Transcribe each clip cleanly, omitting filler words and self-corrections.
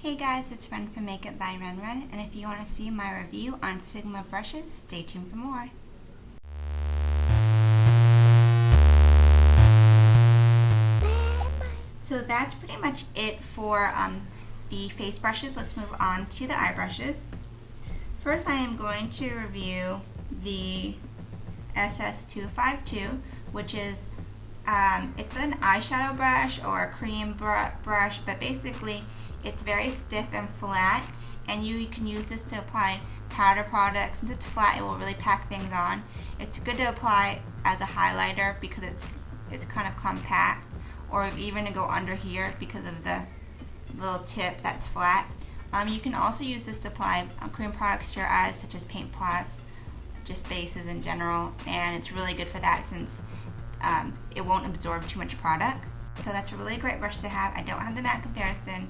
Hey guys, it's Ren from Make It by Ren, and if you want to see my review on Sigma brushes, stay tuned for more. So that's pretty much it for the face brushes. Let's move on to the eye brushes. First, I am going to review the SS252, which is it's an eyeshadow brush or a cream brush, but basically it's very stiff and flat, and you can use this to apply powder products. Since it's flat, it will really pack things on. It's good to apply as a highlighter because it's kind of compact, or even to go under here because of the little tip that's flat. You can also use this to apply cream products to your eyes, such as paint pots, just bases in general, and it's really good for that since it won't absorb too much product. So that's a really great brush to have. I don't have the matte comparison,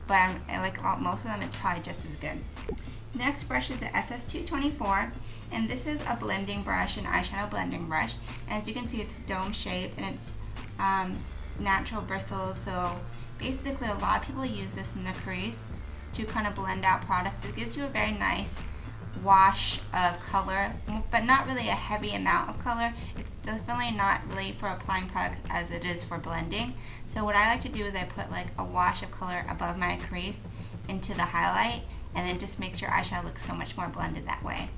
but I like most of them. It's probably just as good. Next brush is the SS224, and this is a blending brush, an eyeshadow blending brush. And as you can see, it's dome shaped and it's natural bristles. So basically, a lot of people use this in the crease to kind of blend out products. It gives you a very nice wash of color, but not really a heavy amount of color. It's definitely not really for applying products as it is for blending. So what I like to do is I put like a wash of color above my crease into the highlight, and it just makes your eyeshadow look so much more blended that way.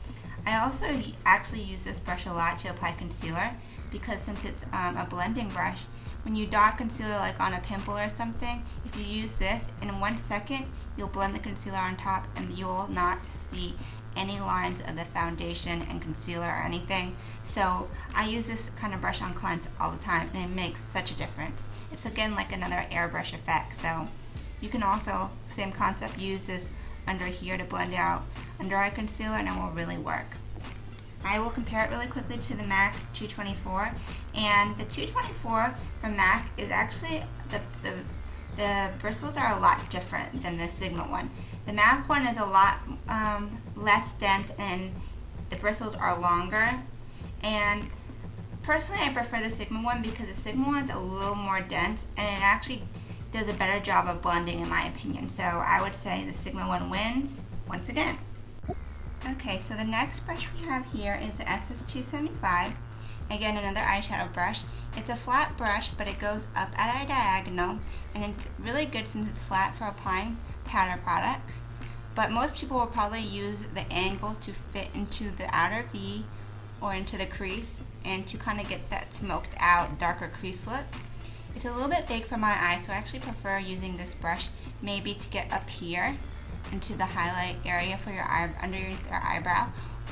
I also actually use this brush a lot to apply concealer, because since it's a blending brush, when you dot concealer like on a pimple or something, if you use this, in 1 second you'll blend the concealer on top and you'll not see any lines of the foundation and concealer or anything. So I use this kind of brush on clients all the time, and it makes such a difference. It's again like another airbrush effect. So you can also, same concept, use this under here to blend out under eye concealer, and it will really work. I will compare it really quickly to the MAC 224, and the 224 from MAC is actually the bristles are a lot different than the Sigma one. The MAC one is a lot less dense, and the bristles are longer. And personally, I prefer the Sigma one because the Sigma one's a little more dense, and it actually does a better job of blending, in my opinion. So I would say the Sigma one wins once again. Okay, so the next brush we have here is the SS275. Again, another eyeshadow brush. It's a flat brush, but it goes up at a diagonal, and it's really good since it's flat for applying powder products. But most people will probably use the angle to fit into the outer V or into the crease, and to kind of get that smoked out, darker crease look. It's a little bit big for my eye, so I actually prefer using this brush maybe to get up here into the highlight area for your eye, underneath your eyebrow,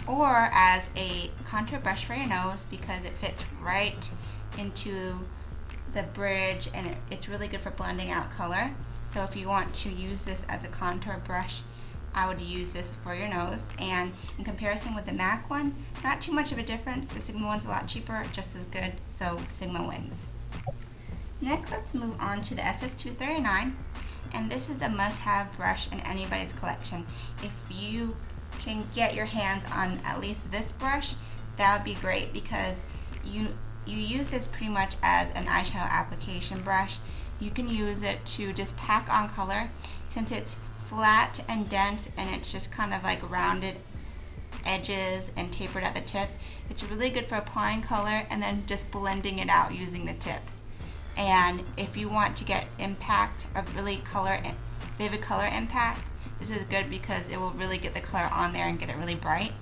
or as a contour brush for your nose because it fits right into the bridge, and it's really good for blending out color. So if you want to use this as a contour brush, I would use this for your nose. And in comparison with the MAC one, not too much of a difference. The Sigma one's a lot cheaper, just as good, so Sigma wins. Next, let's move on to the SS239, and this is a must-have brush in anybody's collection. If you can get your hands on at least this brush, that would be great, because you use this pretty much as an eyeshadow application brush. You can use it to just pack on color, since it's flat and dense and it's just kind of like rounded edges and tapered at the tip. It's really good for applying color and then just blending it out using the tip. And if you want to get impact of really vivid color impact, this is good because it will really get the color on there and get it really bright.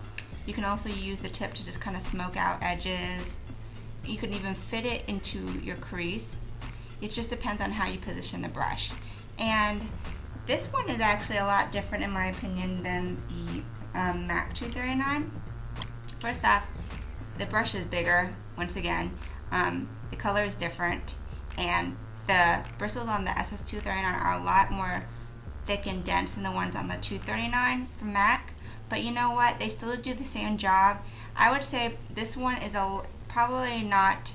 You can also use the tip to just kind of smoke out edges. You can even fit it into your crease. It just depends on how you position the brush. And this one is actually a lot different, in my opinion, than the MAC 239. First off, the brush is bigger, once again. The color is different, and the bristles on the SS239 are a lot more thick and dense than the ones on the 239 from MAC. But you know what? They still do the same job. I would say this one is probably not,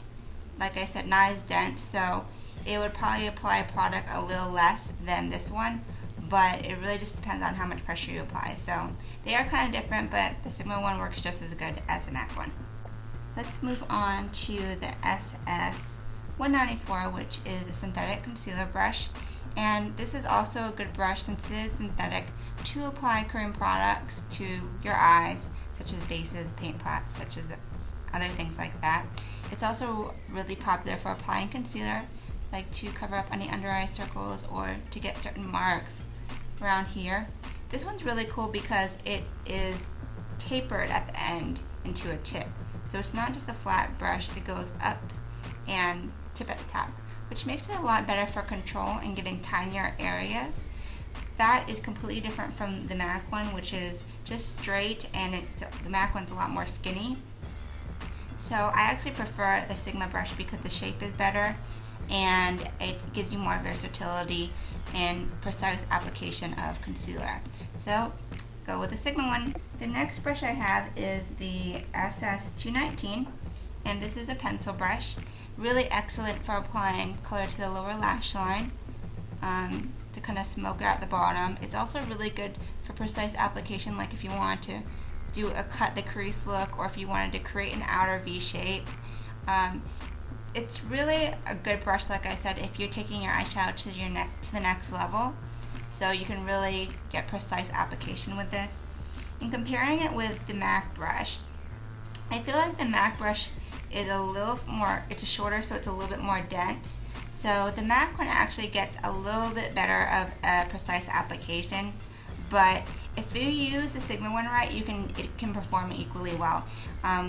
like I said, not as dense, so it would probably apply product a little less than this one, but it really just depends on how much pressure you apply. So they are kind of different, but the Sigma one works just as good as the MAC one. Let's move on to the SS194, which is a synthetic concealer brush. And this is also a good brush since it is synthetic to apply cream products to your eyes, such as bases, paint pots, such as other things like that. It's also really popular for applying concealer, like to cover up any under eye circles or to get certain marks around here. This one's really cool because it is tapered at the end into a tip. So it's not just a flat brush, it goes up and tip at the top, which makes it a lot better for control and getting tinier areas. That is completely different from the MAC one, which is just straight, and the MAC one's a lot more skinny. So I actually prefer the Sigma brush because the shape is better and it gives you more versatility and precise application of concealer. So go with the Sigma one. The next brush I have is the SS219, and this is a pencil brush. Really excellent for applying color to the lower lash line to kind of smoke out the bottom. It's also really good for precise application, like if you want to do a cut the crease look or if you wanted to create an outer V shape. It's really a good brush, like I said, if you're taking your eyeshadow to the next level. So you can really get precise application with this. In comparing it with the MAC brush, I feel like the MAC brush is a little more, it's shorter, so it's a little bit more dense. So the MAC one actually gets a little bit better of a precise application, but if you use the Sigma one right, it can perform equally well.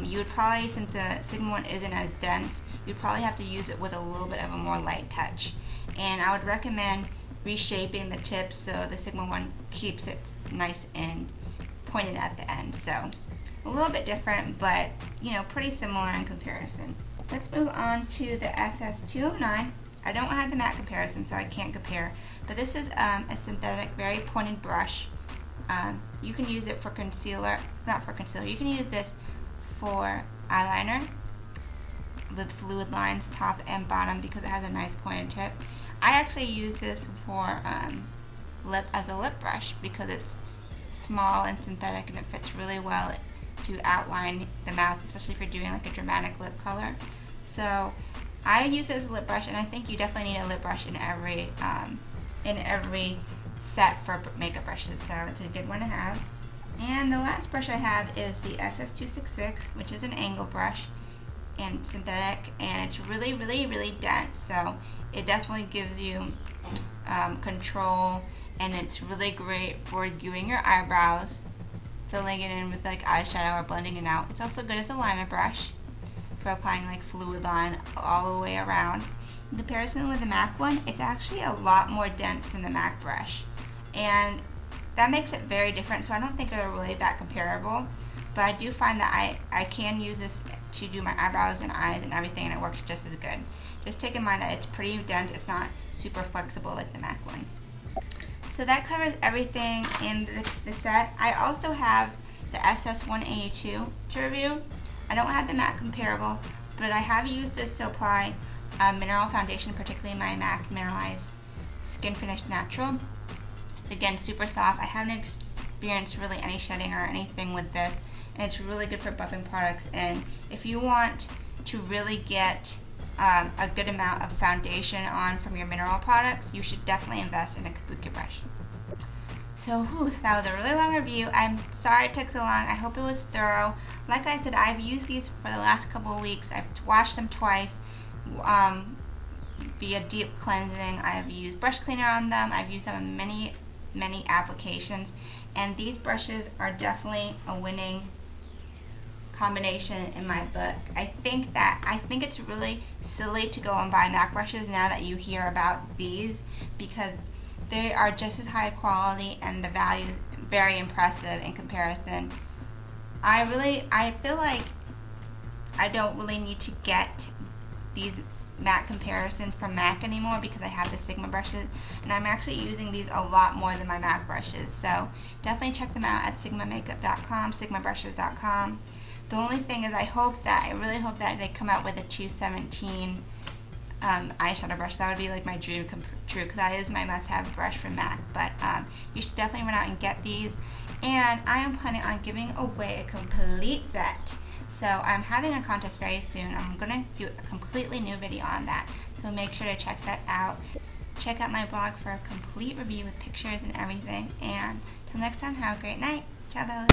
You would probably, since the Sigma one isn't as dense, you'd probably have to use it with a little bit of a more light touch. And I would recommend reshaping the tip so the Sigma one keeps it nice and pointed at the end. So a little bit different, but pretty similar in comparison. Let's move on to the SS209. I don't have the matte comparison, so I can't compare, but this is a synthetic, very pointed brush. You can use it for concealer, not for concealer, you can use this for eyeliner with fluid lines top and bottom because it has a nice pointed tip. I actually use this for as a lip brush because it's small and synthetic and it fits really well to outline the mouth, especially if you're doing like a dramatic lip color. So I use it as a lip brush, and I think you definitely need a lip brush in every set for makeup brushes, so it's a good one to have. And the last brush I have is the SS266, which is an angle brush and synthetic, and it's really, really, really dense, so it definitely gives you control, and it's really great for doing your eyebrows, filling it in with like eyeshadow or blending it out. It's also good as a liner brush for applying like fluid line all the way around. In comparison with the MAC one, it's actually a lot more dense than the MAC brush, and that makes it very different, so I don't think they're really that comparable, but I do find that I can use this to do my eyebrows and eyes and everything, and it works just as good. Just take in mind that it's pretty dense, it's not super flexible like the MAC one. So that covers everything in the set. I also have the SS182 to review. I don't have the matte comparable, but I have used this to apply mineral foundation, particularly my MAC Mineralized Skin Finish Natural. It's again super soft. I haven't experienced really any shedding or anything with this, and it's really good for buffing products. And if you want to really get a good amount of foundation on from your mineral products, you should definitely invest in a Kabuki brush. So that was a really long review. I'm sorry it took so long. I hope it was thorough. Like I said, I've used these for the last couple of weeks. I've washed them twice via deep cleansing. I've used brush cleaner on them. I've used them in many applications, and these brushes are definitely a winning combination in my book. I think it's really silly to go and buy MAC brushes now that you hear about these, because they are just as high quality and the value is very impressive in comparison. I feel like I don't really need to get these MAC comparisons from MAC anymore because I have the Sigma brushes, and I'm actually using these a lot more than my MAC brushes. So definitely check them out at sigmamakeup.com, sigmabrushes.com. The only thing is I really hope that they come out with a 217 eyeshadow brush. That would be like my dream come true, because that is my must-have brush from MAC. But you should definitely run out and get these. And I am planning on giving away a complete set. So I'm having a contest very soon. I'm going to do a completely new video on that. So make sure to check that out. Check out my blog for a complete review with pictures and everything. And till next time, have a great night. Ciao, Bella.